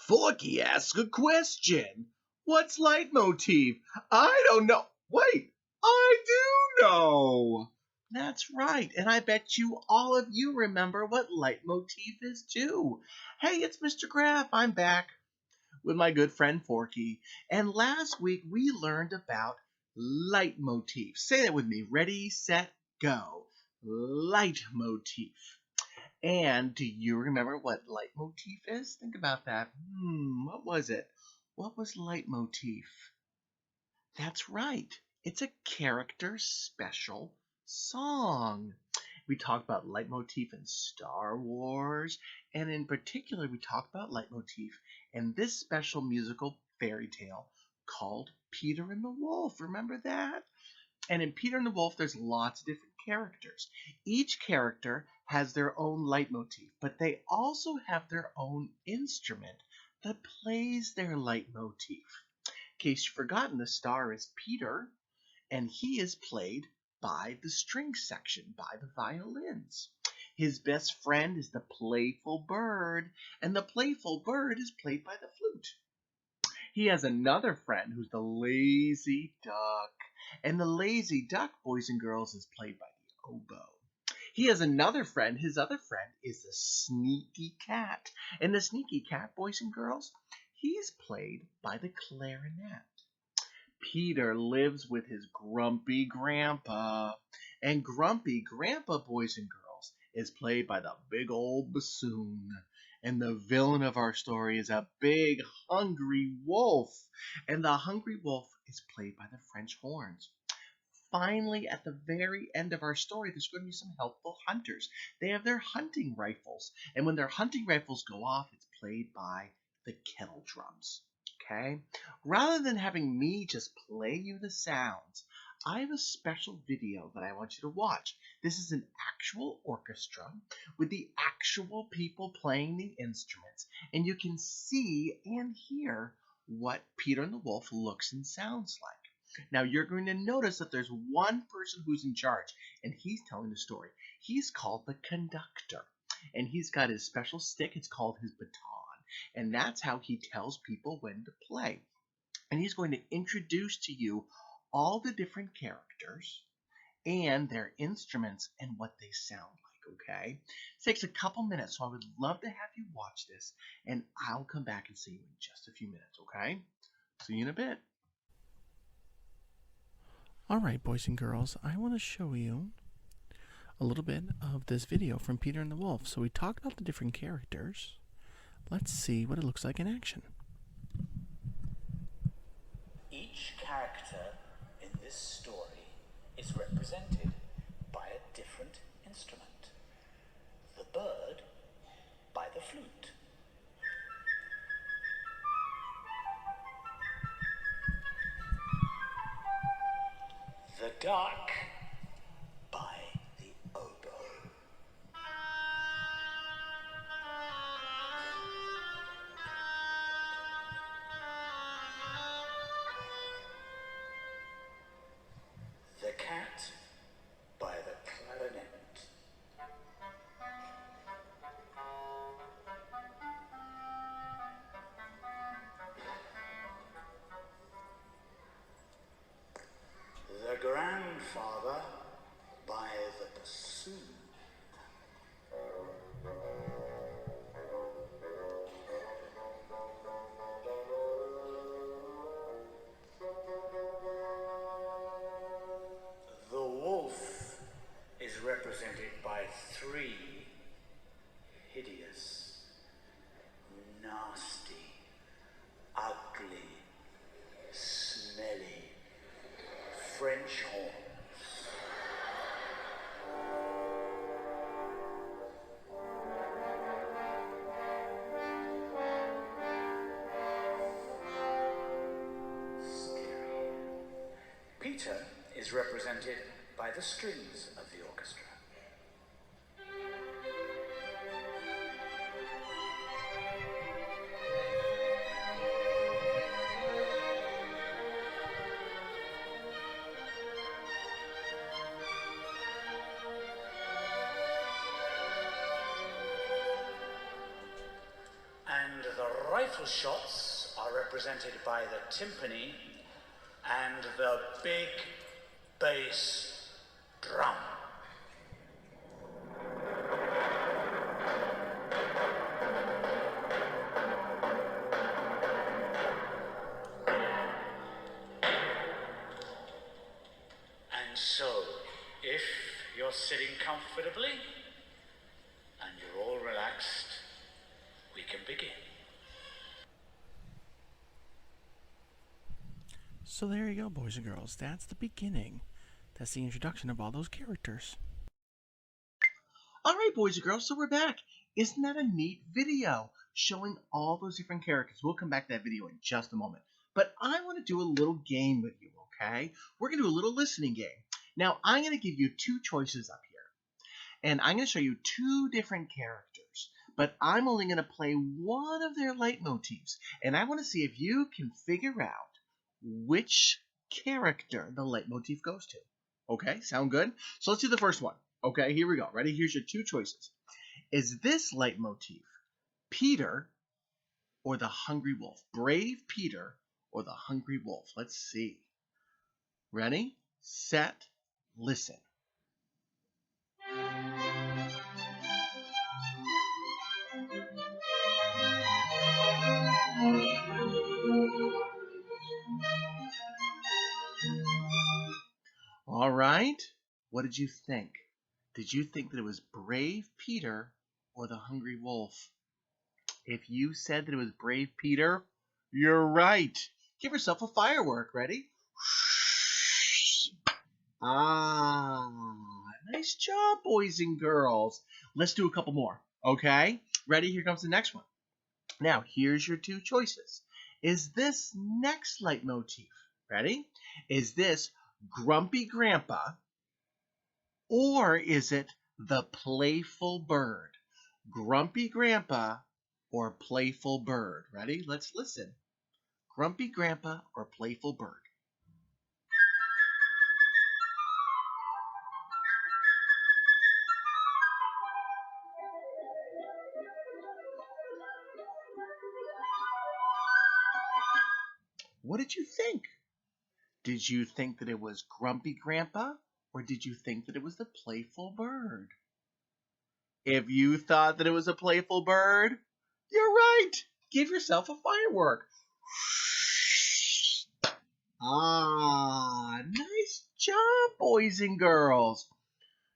Forky asks a question. What's leitmotif? I don't know. Wait, I do know. That's right, and I bet all of you remember what leitmotif is too. Hey, it's Mr. Graff. I'm back with my good friend Forky. And last week we learned about leitmotif. Say that with me. Ready, set, go. Leitmotif. And do you remember what leitmotif is? Think about that. What was it? What was leitmotif? That's right. It's a character special song. We talked about leitmotif in Star Wars, and in particular, we talked about leitmotif in this special musical fairy tale called Peter and the Wolf. Remember that? And in Peter and the Wolf, there's lots of different characters. Each character has their own leitmotif, but they also have their own instrument that plays their leitmotif. In case you've forgotten, the star is Peter, and he is played by the string section, by the violins. His best friend is the playful bird, and the playful bird is played by the flute. He has another friend who's the lazy duck, and the lazy duck, boys and girls, is played by the oboe. He has another friend. His other friend is the sneaky cat, and the sneaky cat, boys and girls, he's played by the clarinet. Peter lives with his grumpy grandpa, and grumpy grandpa, boys and girls, is played by the big old bassoon. And the villain of our story is a big hungry wolf, and the hungry wolf is played by the French horns. Finally, at the very end of our story, there's going to be some helpful hunters. They have their hunting rifles, and when their hunting rifles go off, it's played by the kettle drums. Okay? Rather than having me just play you the sounds, I have a special video that I want you to watch. This is an actual orchestra with the actual people playing the instruments, and you can see and hear what Peter and the Wolf looks and sounds like. Now, you're going to notice that there's one person who's in charge, and he's telling the story. He's called the conductor, and he's got his special stick. It's called his baton, and that's how he tells people when to play. And he's going to introduce to you all the different characters and their instruments and what they sound like, okay? It takes a couple minutes, so I would love to have you watch this, and I'll come back and see you in just a few minutes, okay? See you in a bit. All right, boys and girls, I want to show you a little bit of this video from Peter and the Wolf. So we talked about the different characters. Let's see what it looks like in action. Each character in this story is represented by a different instrument. The bird by the flute. The duck by the oboe. The cat by the clarinet. The grandfather by the bassoon. The wolf is represented by three hideous, nasty, ugly, smelly French horns. Scary. Peter is represented by the strings of the orchestra. And the rifle shots are represented by the timpani and the big bass drum. And so, if you're sitting comfortably and you're all relaxed, we can begin. So there you go, boys and girls. That's the beginning. That's the introduction of all those characters. All right, boys and girls, so we're back. Isn't that a neat video showing all those different characters? We'll come back to that video in just a moment. But I want to do a little game with you, okay? We're going to do a little listening game. Now, I'm going to give you two choices up here. And I'm going to show you two different characters. But I'm only going to play one of their leitmotifs. And I want to see if you can figure out which character the leitmotif goes to. Okay, sound good? So let's do the first one. Okay, here we go. Ready? Here's your two choices. Is this leitmotif Peter or the hungry wolf? Brave Peter or the hungry wolf? Let's see. Ready, set, listen. All right. What did you think? Did you think that it was Brave Peter or the hungry wolf? If you said that it was Brave Peter, you're right. Give yourself a firework. Ready? Ah, nice job, boys and girls. Let's do a couple more. Okay? Ready? Here comes the next one. Now, here's your two choices. Is this next leitmotif, ready? Is this Grumpy Grandpa or is it the playful bird? Grumpy Grandpa or playful bird? Ready? Let's listen. Grumpy Grandpa or playful bird? What did you think? Did you think that it was Grumpy Grandpa or did you think that it was the playful bird? If you thought that it was a playful bird, you're right. Give yourself a firework. Ah, nice job, boys and girls.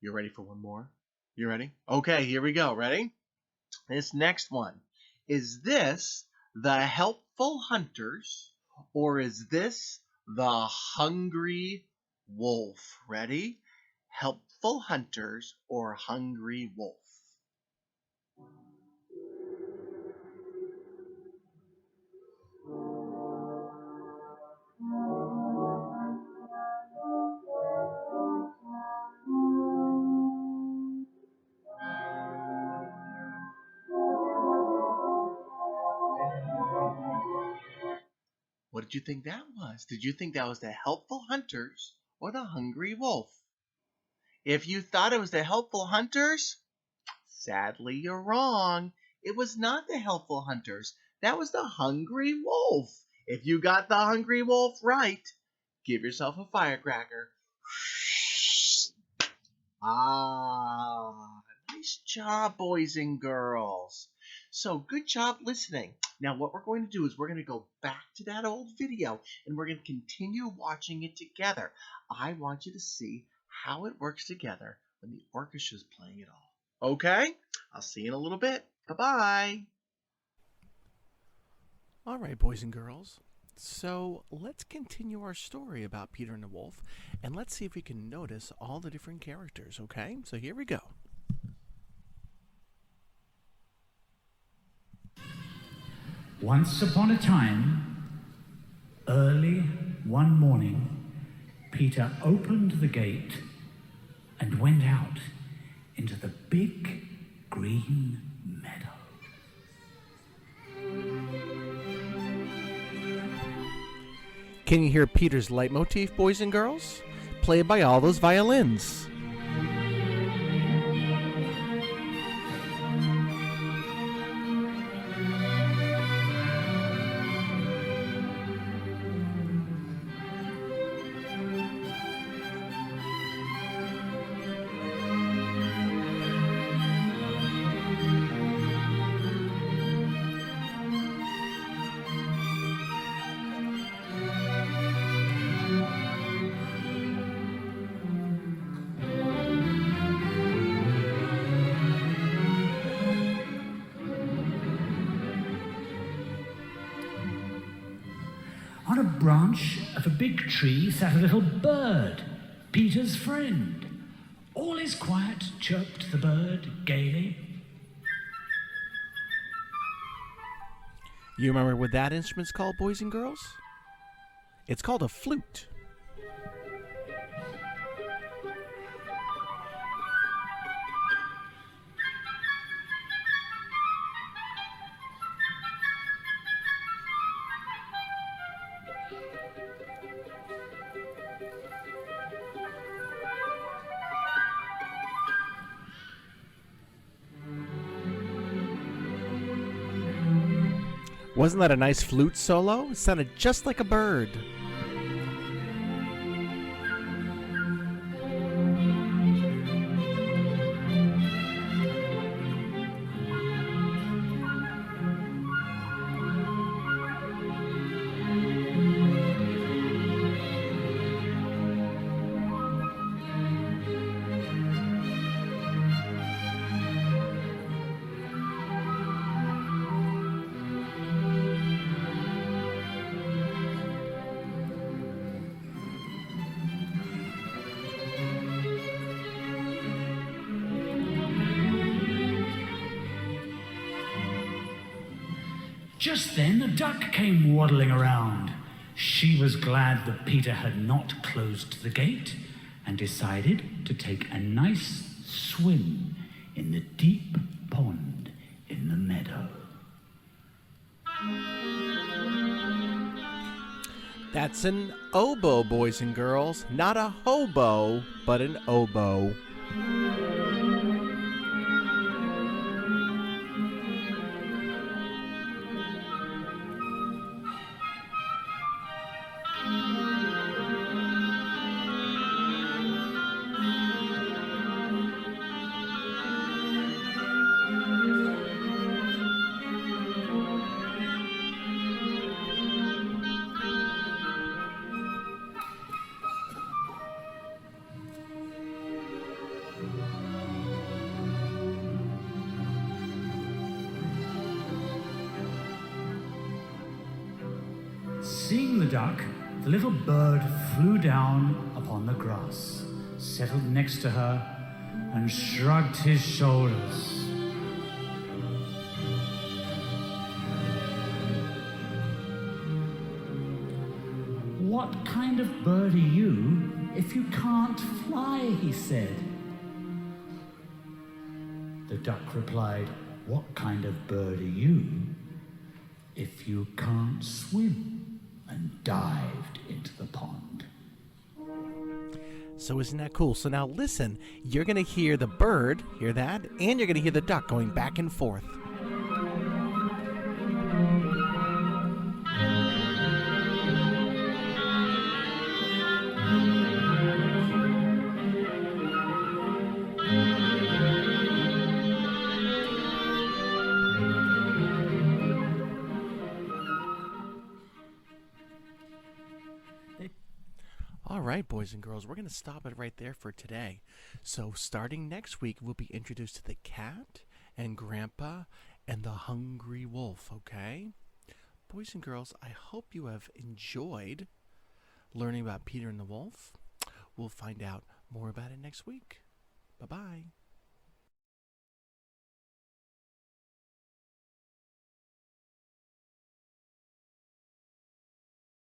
You ready for one more? You ready? Okay, here we go. Ready? This next one. Is this the helpful hunters or is this the hungry wolf? Ready? Helpful hunters or hungry wolf? What did you think that was? Did you think that was the helpful hunters or the hungry wolf? If you thought it was the helpful hunters, sadly you're wrong. It was not the helpful hunters. That was the hungry wolf. If you got the hungry wolf right, give yourself a firecracker. Ah, nice job, boys and girls. So good job listening. Now what we're going to do is we're going to go back to that old video and we're going to continue watching it together. I want you to see how it works together when the orchestra is playing it all. Okay? I'll see you in a little bit. Bye-bye. All right, boys and girls. So let's continue our story about Peter and the Wolf, and let's see if we can notice all the different characters, okay? So here we go. Once upon a time, early one morning, Peter opened the gate and went out into the big green meadow. Can you hear Peter's leitmotif, boys and girls? Played by all those violins. branch of a big tree sat a little bird, Peter's friend. All is quiet, chirped the bird gaily. You remember what that instrument's called, boys and girls? It's called a flute. Wasn't that a nice flute solo? It sounded just like a bird. Just then a duck came waddling around. She was glad that Peter had not closed the gate and decided to take a nice swim in the deep pond in the meadow. That's an oboe, boys and girls. Not a hobo, but an oboe. Seeing the duck, the little bird flew down upon the grass, settled next to her, and shrugged his shoulders. "What kind of bird are you if you can't fly?" he said. The duck replied, "What kind of bird are you if you can't swim?" and dived into the pond. So isn't that cool? So now listen, you're going to hear the bird, hear that? And you're going to hear the duck going back and forth. All right, boys and girls, we're going to stop it right there for today. So starting next week, we'll be introduced to the cat and Grandpa and the hungry wolf, okay? Boys and girls, I hope you have enjoyed learning about Peter and the Wolf. We'll find out more about it next week. Bye-bye.